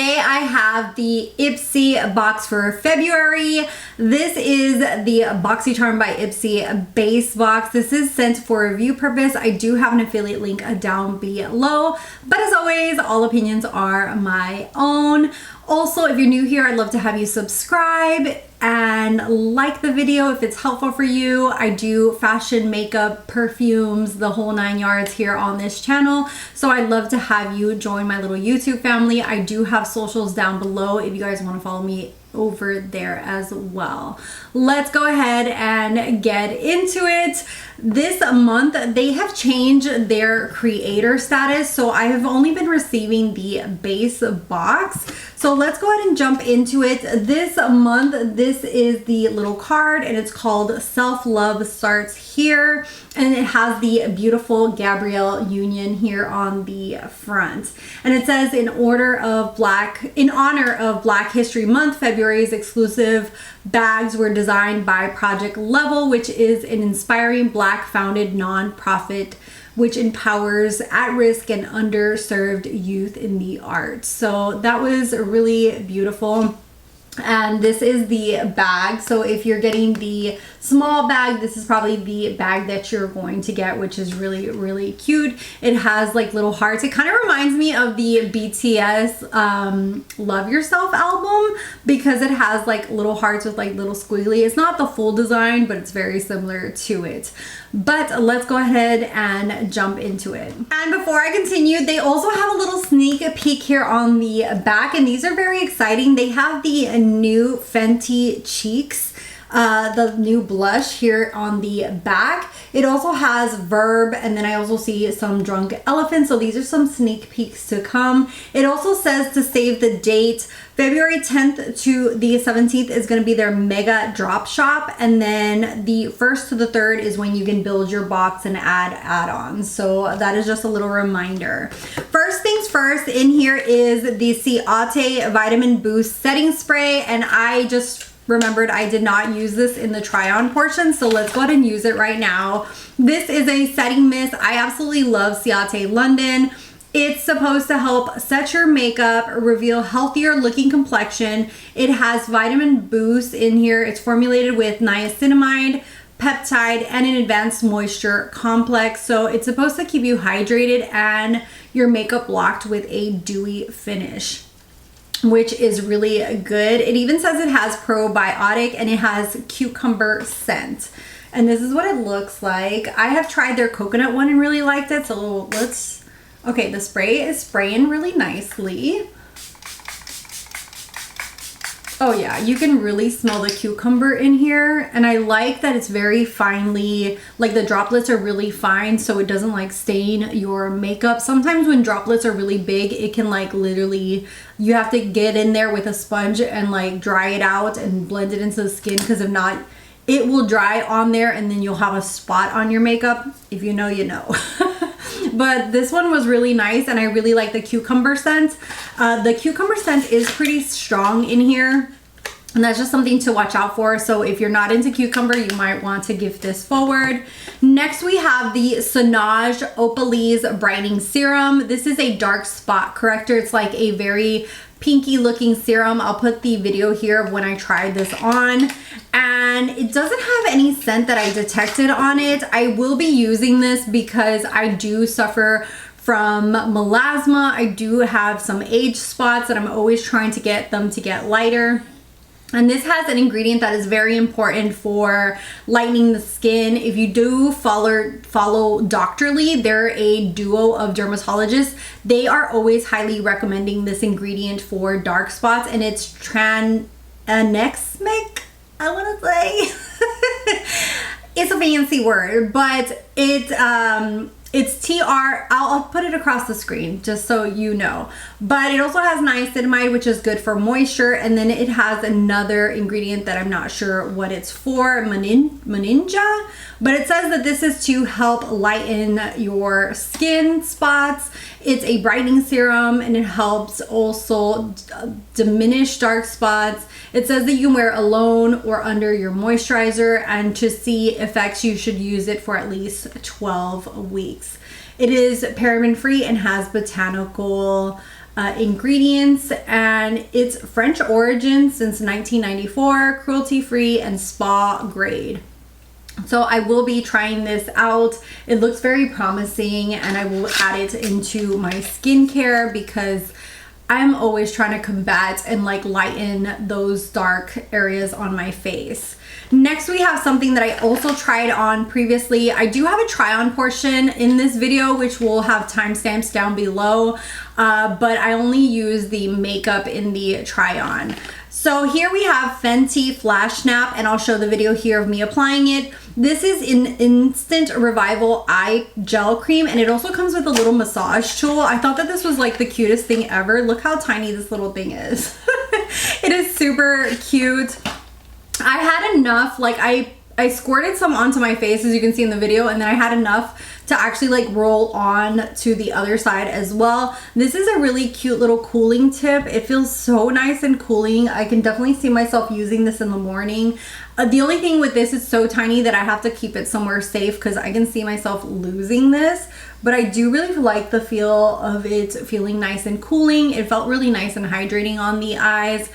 today I have the Ipsy box for February. This is the Boxycharm by Ipsy base box. This is sent for review purpose. I do have an affiliate link down below, but as always, all opinions are my own. Also, if you're new here, I'd love to have you subscribe and like the video if it's helpful for you. I do fashion, makeup, perfumes, the whole 9 yards here on this channel. So I'd love to have you join my little YouTube family. I do have socials down below if you guys want to follow me over there as well. Let's go ahead and get into it. This month they have changed their creator status, so I have only been receiving the base box. So let's go ahead and jump into it. This month, this is the little card and it's called Self-Love Starts Here, and it has the beautiful Gabrielle Union here on the front. And it says in honor of Black History Month, February's exclusive bags were designed by Project Level, which is an inspiring Black founded nonprofit which empowers at-risk and underserved youth in the arts. So that was really beautiful. And this is the bag. So if you're getting the small bag, this is probably the bag that you're going to get, which is really, really cute. It has like little hearts. It kind of reminds me of the BTS Love Yourself album because it has like little hearts with like little squiggly. It's not the full design, but it's very similar to it. But let's go ahead and jump into it. And before I continue, they also have a little sneak peek here on the back, and these are very exciting. They have the new Fenty Cheeks, the new blush here on the back. It also has Verb, and then I also see some Drunk Elephant. So these are some sneak peeks to come. It also says to save the date, February 10th to the 17th is going to be their mega drop shop, and then the 1st to the 3rd is when you can build your box and add add-ons. So that is just a little reminder. First things first, in here is the Ciate Vitamin Boost Setting Spray, and I just remembered I did not use this in the try-on portion, so let's go ahead and use it right now. This is a setting mist. I absolutely love Ciate London. It's supposed to help set your makeup, reveal healthier looking complexion. It has vitamin boost in here. It's formulated with niacinamide, peptide, and an advanced moisture complex. So it's supposed to keep you hydrated and your makeup locked with a dewy finish, which is really good. It even says it has probiotic and it has cucumber scent. And this is what it looks like. I have tried their coconut one and really liked it. So okay, the spray is spraying really nicely. Oh yeah, you can really smell the cucumber in here. And I like that it's very finely, like the droplets are really fine so it doesn't like stain your makeup. Sometimes when droplets are really big, it can like literally, you have to get in there with a sponge and like dry it out and blend it into the skin, because if not, it will dry on there and then you'll have a spot on your makeup. If you know, you know. But this one was really nice and I really like the cucumber scent. The cucumber scent is pretty strong in here, and that's just something to watch out for. So if you're not into cucumber, you might want to give this forward. Next, we have the Sonage Opalese Brightening Serum. This is a dark spot corrector. It's like a very pinky looking serum. I'll put the video here of when I tried this on, and it doesn't have any scent that I detected on it. I will be using this because I do suffer from melasma. I do have some age spots and I'm always trying to get them to get lighter. And this has an ingredient that is very important for lightening the skin. If you do follow Doctorly, they're a duo of dermatologists. They are always highly recommending this ingredient for dark spots, and it's Ethnicity, I want to say. It's a fancy word, but it's TR, I'll put it across the screen just so you know. But it also has niacinamide, which is good for moisture. And then it has another ingredient that I'm not sure what it's for, meninja. But it says that this is to help lighten your skin spots. It's a brightening serum and it helps also diminish dark spots. It says that you can wear it alone or under your moisturizer, and to see effects you should use it for at least 12 weeks. It is paraben free and has botanical ingredients, and it's French origin since 1994, cruelty free and spa grade. So I will be trying this out. It looks very promising, and I will add it into my skincare because I'm always trying to combat and like lighten those dark areas on my face. Next, we have something that I also tried on previously. I do have a try on portion in this video, which will have timestamps down below, but I only use the makeup in the try on. So here we have Fenty Flash Snap, and I'll show the video here of me applying it. This is an Instant Revival Eye Gel Cream, and it also comes with a little massage tool. I thought that this was like the cutest thing ever. Look how tiny this little thing is. It is super cute. I had enough, like I squirted some onto my face, as you can see in the video, and then I had enough to actually like roll on to the other side as well. This is a really cute little cooling tip. It feels so nice and cooling. I can definitely see myself using this in the morning. The only thing with this is so tiny that I have to keep it somewhere safe because I can see myself losing this. But I do really like the feel of it feeling nice and cooling. It felt really nice and hydrating on the eyes.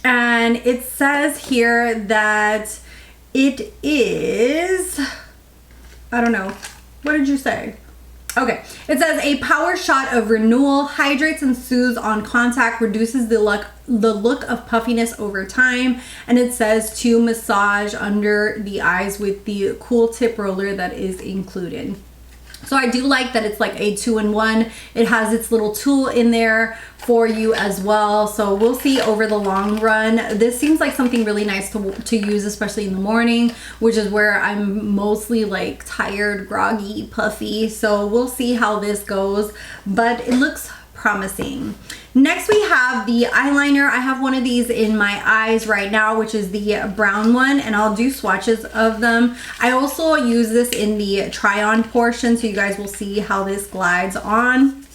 And it says here that it is, I don't know, what did you say? Okay, it says a power shot of renewal, hydrates and soothes on contact, reduces the look of puffiness over time, and it says to massage under the eyes with the cool tip roller that is included. So I do like that it's like a 2-in-1. It has its little tool in there for you as well. So we'll see over the long run. This seems like something really nice to use, especially in the morning, which is where I'm mostly like tired, groggy, puffy. So we'll see how this goes, but it looks promising. Next, we have the eyeliner. I have one of these in my eyes right now, which is the brown one, and I'll do swatches of them. I also use this in the try on portion, so you guys will see how this glides on.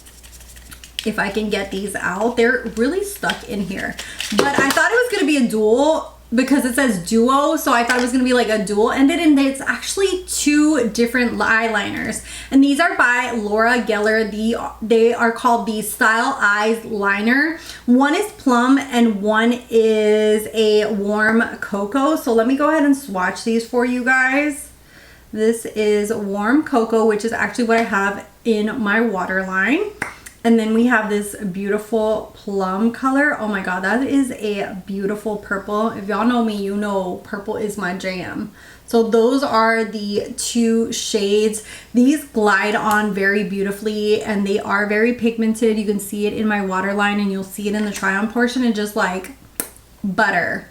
If I can get these out, they're really stuck in here, but I thought it was gonna be a dual because it says duo, so I thought it was gonna be like a dual ended, and it's actually two different eyeliners, and these are by Laura Geller. They are called the Style Eyes Liner. One is plum and one is a warm cocoa. So let me go ahead and swatch these for you guys. This is warm cocoa, which is actually what I have in my waterline. And then we have this beautiful plum color. Oh my God, that is a beautiful purple. If y'all know me, you know purple is my jam. So those are the two shades. These glide on very beautifully, and they are very pigmented. You can see it in my waterline, and you'll see it in the try on portion, and just like butter.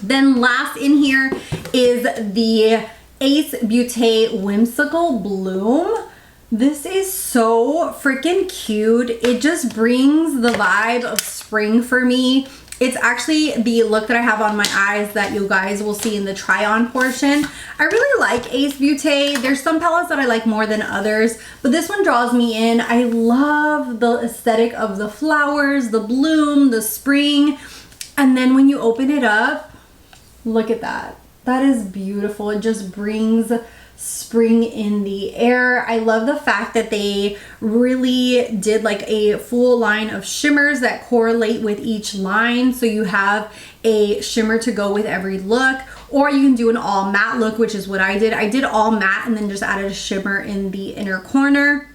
Then last in here is the Ace Beauté Whimsical Bloom. This is so freaking cute. It just brings the vibe of spring for me. It's actually the look that I have on my eyes that you guys will see in the try on portion. I really like Ace Beauté. There's some palettes that I like more than others, but this one draws me in. I love the aesthetic of the flowers, the bloom, the spring. And then when you open it up, look at that. That is beautiful. It just brings spring in the air. I love the fact that they really did like a full line of shimmers that correlate with each line. So you have a shimmer to go with every look, or you can do an all matte look, which is what I did. I did all matte and then just added a shimmer in the inner corner.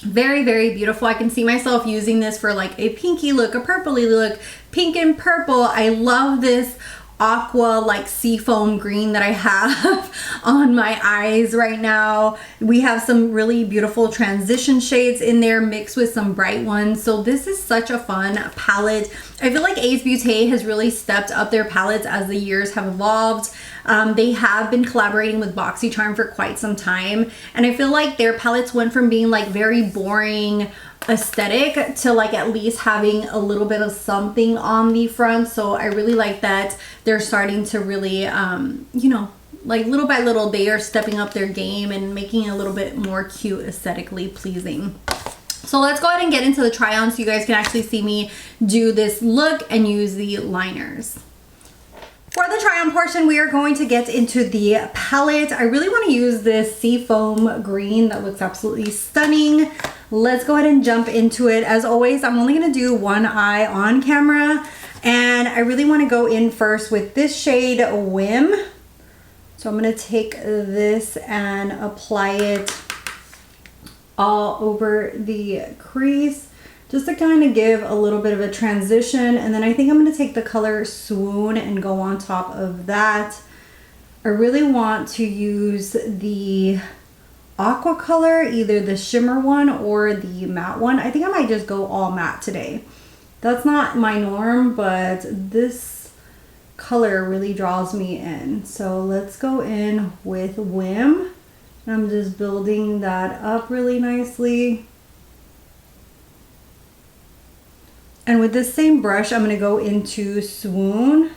Very, very beautiful. I can see myself using this for like a pinky look, a purpley look, pink and purple. I love this aqua like seafoam green that I have on my eyes right now. We have some really beautiful transition shades in there mixed with some bright ones. So this is such a fun palette. I feel like Ace Beauté has really stepped up their palettes as the years have evolved. They have been collaborating with Boxycharm for quite some time, and I feel like their palettes went from being like very boring aesthetic to like at least having a little bit of something on the front. So I really like that they're starting to really you know, like little by little they are stepping up their game and making it a little bit more cute, aesthetically pleasing. So let's go ahead and get into the try on so you guys can actually see me do this look and use the liners. For the try on portion, we are going to get into the palette. I really want to use this seafoam green that looks absolutely stunning. let's go ahead and jump into it. As always, I'm only gonna do one eye on camera, and I really wanna go in first with this shade, Whim. So I'm gonna take this and apply it all over the crease, just to kind of give a little bit of a transition. And then I think I'm gonna take the color Swoon and go on top of that. I really want to use the aqua color, either the shimmer one or the matte one. I think I might just go all matte today. That's not my norm, but this color really draws me in. So let's go in with Whim. I'm just building that up really nicely. And with this same brush, I'm going to go into Swoon.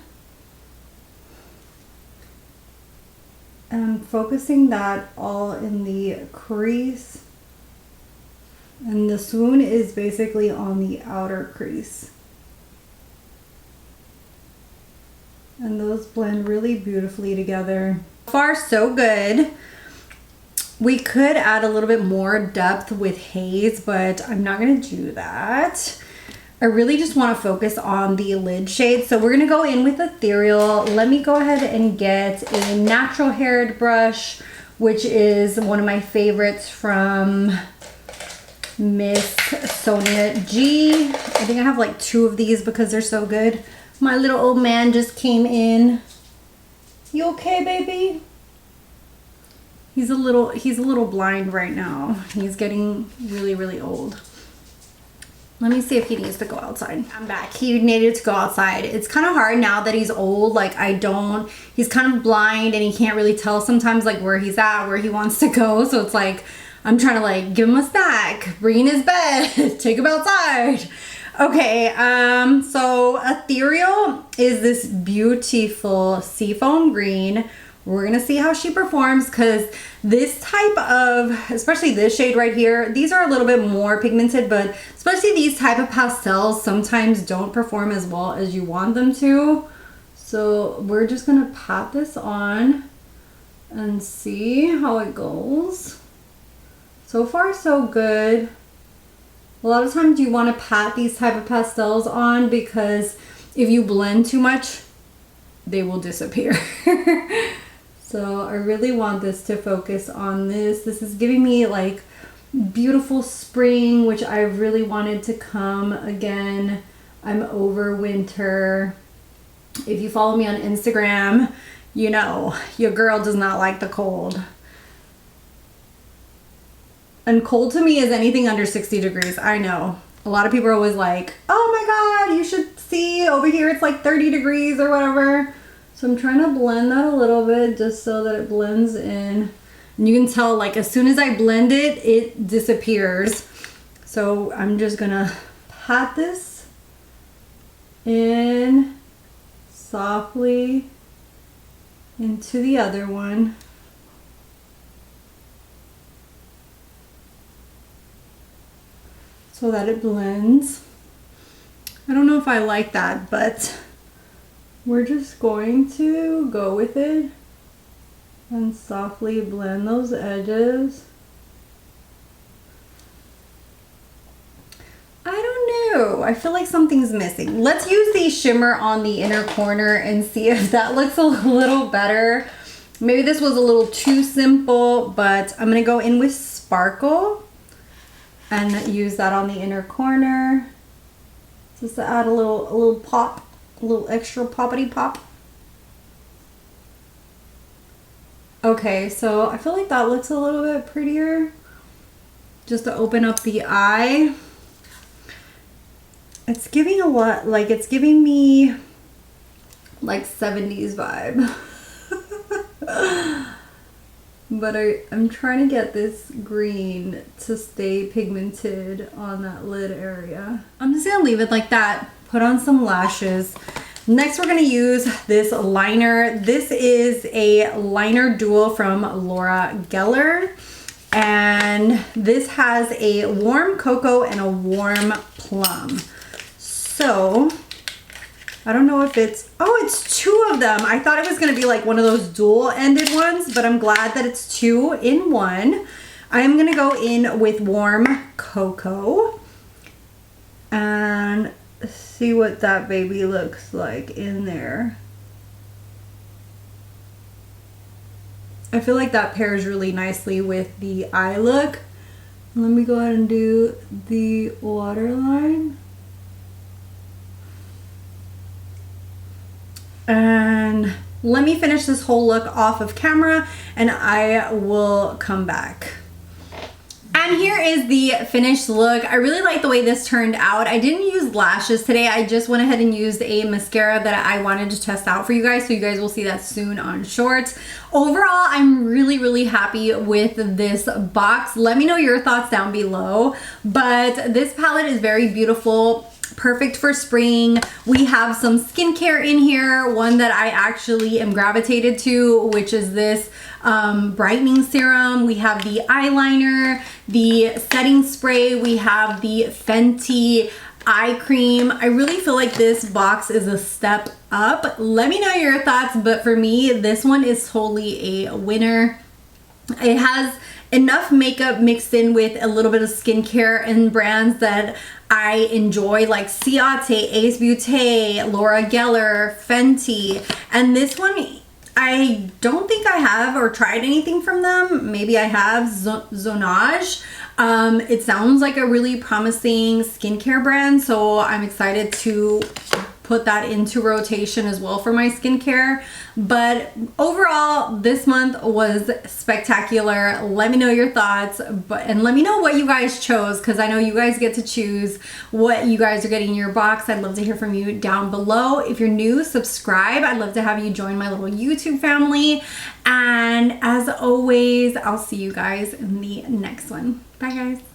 And I'm focusing that all in the crease. And the Swoon is basically on the outer crease. And those blend really beautifully together. So far, so good. We could add a little bit more depth with haze, but I'm not going to do that. I really just want to focus on the lid shade. So we're going to go in with Ethereal. Let me go ahead and get a natural haired brush, which is one of my favorites from Miss Sonia G. I think I have like 2 of these because they're so good. My little old man just came in. You okay, baby? He's a little blind right now. He's getting really, really old. Let me see if he needs to go outside. I'm back. He needed to go outside. It's kind of hard now that he's old. Like he's kind of blind and he can't really tell sometimes like where he's at, where he wants to go. So it's like, I'm trying to like give him a snack, bring in his bed, take him outside. Okay, so Ethereal is this beautiful seafoam green. We're gonna see how she performs, because this type of, especially this shade right here, these are a little bit more pigmented, but especially these type of pastels sometimes don't perform as well as you want them to. So we're just gonna pat this on and see how it goes. So far, so good. A lot of times you want to pat these type of pastels on, because if you blend too much, they will disappear. So I really want this to focus on this. This is giving me like beautiful spring, which I really wanted to come again. I'm over winter. If you follow me on Instagram, you know your girl does not like the cold. And cold to me is anything under 60 degrees. I know. A lot of people are always like, oh my God, you should see over here it's like 30 degrees or whatever. So I'm trying to blend that a little bit just so that it blends in. And you can tell like as soon as I blend it, it disappears. So I'm just gonna pat this in softly into the other one. So that it blends. I don't know if I like that, but we're just going to go with it and softly blend those edges. I don't know. I feel like something's missing. Let's use the shimmer on the inner corner and see if that looks a little better. Maybe this was a little too simple, but I'm gonna go in with Sparkle and use that on the inner corner just to add a little pop, a little extra poppity pop. Okay, so I feel like that looks a little bit prettier. Just to open up the eye. It's giving a lot, like it's giving me like 70s vibe. But I'm trying to get this green to stay pigmented on that lid area. I'm just gonna leave it like that, put on some lashes. Next, we're gonna use this liner. This is a liner duo from Laura Geller. And this has a warm cocoa and a warm plum. So, I don't know if it's, oh, it's 2 of them. I thought it was gonna be like one of those dual ended ones, but I'm glad that it's 2 in 1. I'm gonna go in with Warm Cocoa and see what that baby looks like in there. I feel like that pairs really nicely with the eye look. Let me go ahead and do the waterline. And let me finish this whole look off of camera and I will come back. And here is the finished look. I really like the way this turned out. I didn't use lashes today. I just went ahead and used a mascara that I wanted to test out for you guys. So you guys will see that soon on shorts. Overall, I'm really happy with this box. Let me know your thoughts down below. But this palette is very beautiful. Perfect for spring. We have some skincare in here. One that I actually am gravitated to, which is this brightening serum. We have the eyeliner, the setting spray. We have the Fenty eye cream. I really feel like this box is a step up. Let me know your thoughts, but for me, this one is totally a winner. It has enough makeup mixed in with a little bit of skincare and brands that I enjoy, like Ciate, Ace Beauté, Laura Geller, Fenty. And this one, I don't think I have or tried anything from them. Maybe I have. Zonage. It sounds like a really promising skincare brand, so I'm excited to put that into rotation as well for my skincare. But overall, this month was spectacular. Let me know your thoughts, and let me know what you guys chose, because I know you guys get to choose what you guys are getting in your box. I'd love to hear from you down below. If you're new, subscribe. I'd love to have you join my little YouTube family. And as always, I'll see you guys in the next one. Bye guys.